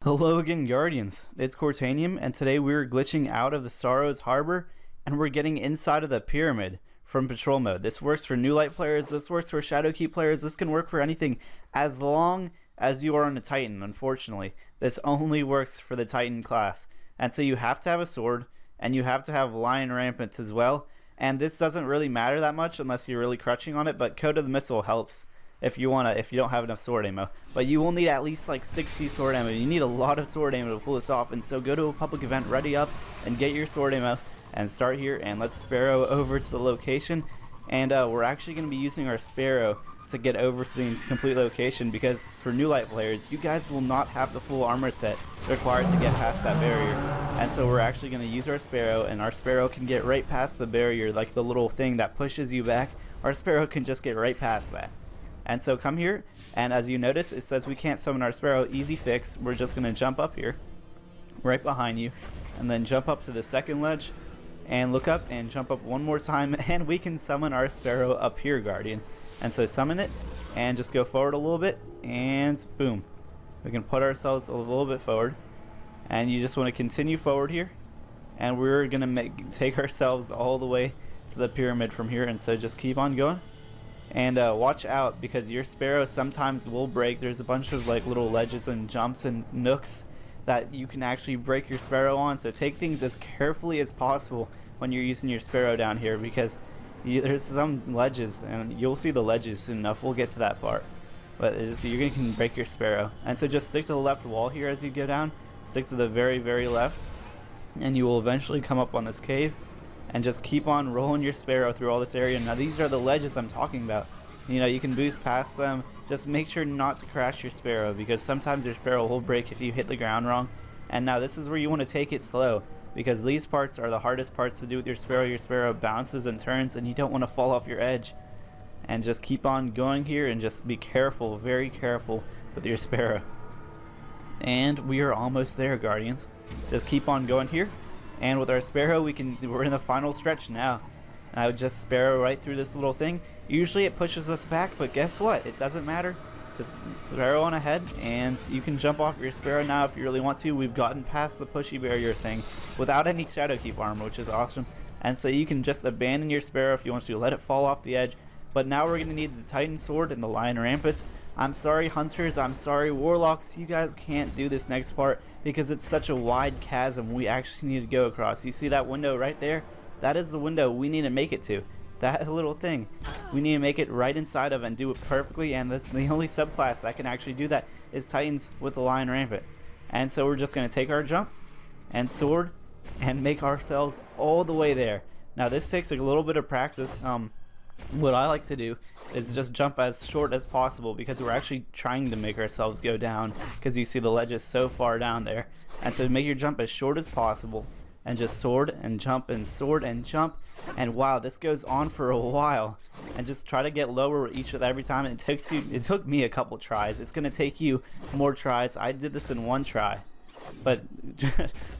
Hello again, Guardians. It's Cortanium, and today we're glitching out of the Sorrows Harbor, and we're getting inside of the pyramid from patrol mode. This works for new light players, this works for Shadowkeep players, this can work for anything as long as you are on a Titan. Unfortunately, this only works for the Titan class. And so you have to have a sword, and you have to have Lion Rampants as well. And this doesn't really matter that much unless you're really crutching on it, but Code of the Missile helps if you don't have enough sword ammo. But you will need at least like 60 sword ammo. You need a lot of sword ammo to pull this off, and so go to a public event, ready up, and get your sword ammo, and start here, and let's Sparrow over to the location. And we're actually going to be using our Sparrow to get over to the complete location, because for new light players, you guys will not have the full armor set required to get past that barrier. And so we're actually going to use our Sparrow, and our Sparrow can get right past the barrier, like the little thing that pushes you back. Our Sparrow can just get right past that. And so come here, and as you notice, it says we can't summon our Sparrow. Easy fix. We're just going to jump up here, right behind you, and then jump up to the second ledge, and look up, and jump up one more time, and we can summon our Sparrow up here, Guardian. And so summon it, and just go forward a little bit, and boom. We can put ourselves a little bit forward, and you just want to continue forward here, and we're going to take ourselves all the way to the pyramid from here, and so just keep on going. And watch out, because your Sparrow sometimes will break. There's a bunch of like little ledges and jumps and nooks that you can actually break your Sparrow on, so take things as carefully as possible when you're using your Sparrow down here, because there's some ledges, and you'll see the ledges soon enough. We'll get to that part, but you're going to break your Sparrow. And so just stick to the left wall here as you go down. Stick to the very, very left, and you will eventually come up on this cave. And just keep on rolling your Sparrow through all this area. Now these are the ledges I'm talking about. You know, you can boost past them. Just make sure not to crash your Sparrow, because sometimes your Sparrow will break if you hit the ground wrong. And now this is where you want to take it slow, because these parts are the hardest parts to do with your Sparrow. Your Sparrow bounces and turns, and you don't want to fall off your edge. And just keep on going here, and just be careful, very careful with your Sparrow. And we are almost there, Guardians. Just keep on going here. And with our Sparrow, we're in the final stretch now. I would just Sparrow right through this little thing. Usually it pushes us back, but guess what? It doesn't matter. Just Sparrow on ahead, and you can jump off your Sparrow now if you really want to. We've gotten past the pushy barrier thing without any Shadowkeep armor, which is awesome. And so you can just abandon your Sparrow if you want to, let it fall off the edge. But now we're going to need the Titan Sword and the Lion Rampants. I'm sorry, Hunters, I'm sorry, Warlocks, you guys can't do this next part because it's such a wide chasm we actually need to go across. You see that window right there? That is the window we need to make it to. That little thing, we need to make it right inside of and do it perfectly, and that's the only subclass that can actually do that is Titans with the Lion Rampant. And so we're just going to take our jump and sword and make ourselves all the way there. Now this takes a little bit of practice. What I like to do is just jump as short as possible, because we're actually trying to make ourselves go down, because you see the ledge is so far down there. And so make your jump as short as possible, and just sword and jump and sword and jump. And wow, this goes on for a while, and just try to get lower every time. It took me a couple tries. It's gonna take you more tries. I did this in one try, but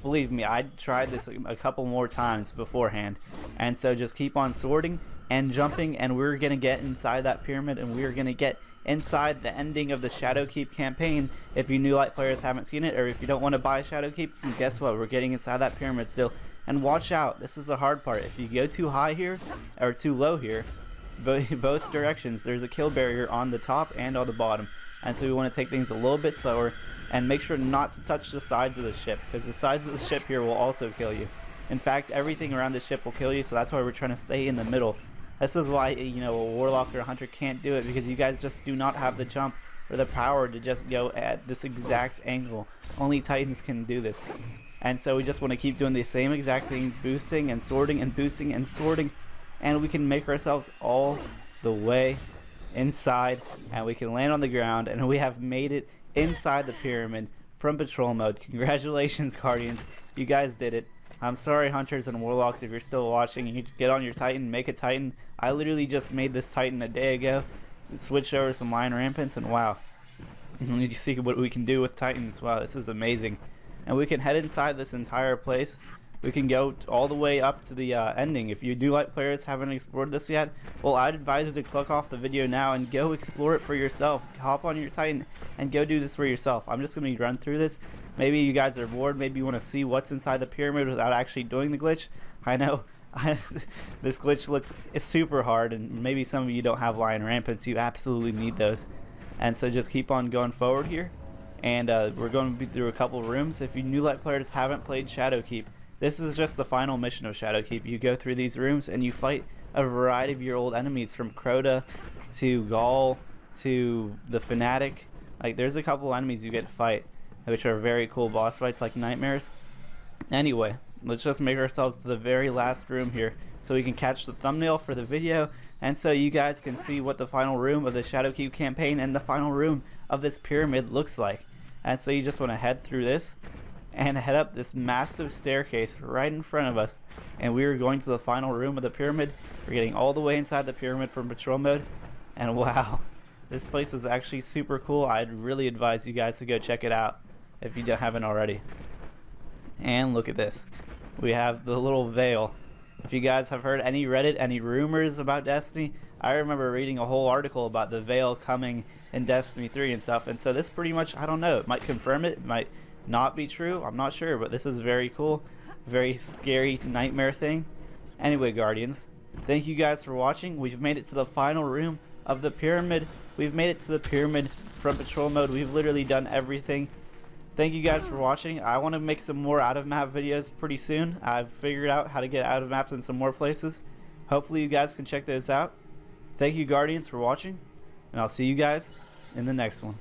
believe me, I tried this a couple more times beforehand. And so just keep on swording and jumping, and we're gonna get inside that pyramid, and we're gonna get inside the ending of the Shadowkeep campaign. If you new light players haven't seen it, or if you don't want to buy Shadowkeep, guess what, we're getting inside that pyramid still. And watch out, this is the hard part. If you go too high here or too low here, both directions, there's a kill barrier on the top and on the bottom. And so we want to take things a little bit slower, and make sure not to touch the sides of the ship, because the sides of the ship here will also kill you. In fact, everything around the ship will kill you, so that's why we're trying to stay in the middle. This is why, you know, a Warlock or a Hunter can't do it, because you guys just do not have the jump or the power to just go at this exact angle. Only Titans can do this. And so we just want to keep doing the same exact thing, boosting and sorting and boosting and sorting, and we can make ourselves all the way inside, and we can land on the ground, and we have made it inside the pyramid from patrol mode. Congratulations, Guardians, you guys did it. I'm sorry, Hunters and Warlocks, if you're still watching. You get on your Titan, make a Titan. I literally just made this Titan a day ago. Switch over some Lion Rampants, and wow. You see what we can do with Titans. Wow, this is amazing. And we can head inside this entire place. We can go all the way up to the ending. If you do like players haven't explored this yet, well, I'd advise you to click off the video now and go explore it for yourself. Hop on your Titan and go do this for yourself. I'm just going to run through this Maybe you guys are bored. Maybe you want to see what's inside the pyramid without actually doing the glitch. I know this glitch looks super hard, and maybe some of you don't have Lion Rampants. You absolutely need those. And so just keep on going forward here. And we're going to be through a couple rooms. If you new light players haven't played Shadowkeep, this is just the final mission of Shadowkeep. You go through these rooms and you fight a variety of your old enemies, from Crota to Gaul to the Fanatic. Like, there's a couple enemies you get to fight, which are very cool boss fights, like nightmares. Anyway, let's just make ourselves to the very last room here so we can catch the thumbnail for the video, and so you guys can see what the final room of the Shadowkeep campaign and the final room of this pyramid looks like. And so you just want to head through this and head up this massive staircase right in front of us, and we are going to the final room of the pyramid. We're getting all the way inside the pyramid from patrol mode, and wow, this place is actually super cool. I'd really advise you guys to go check it out if you haven't already. And look at this. We have the little veil. If you guys have heard any Reddit, any rumors about Destiny, I remember reading a whole article about the veil coming in Destiny 3 and stuff. And so this pretty much, I don't know, it might confirm it, it might not be true, I'm not sure, but this is very cool. Very scary nightmare thing. Anyway, Guardians, thank you guys for watching. We've made it to the final room of the pyramid. We've made it to the pyramid from patrol mode. We've literally done everything. Thank you guys for watching. I want to make some more out of map videos pretty soon. I've figured out how to get out of maps in some more places. Hopefully you guys can check those out. Thank you, Guardians, for watching, and I'll see you guys in the next one.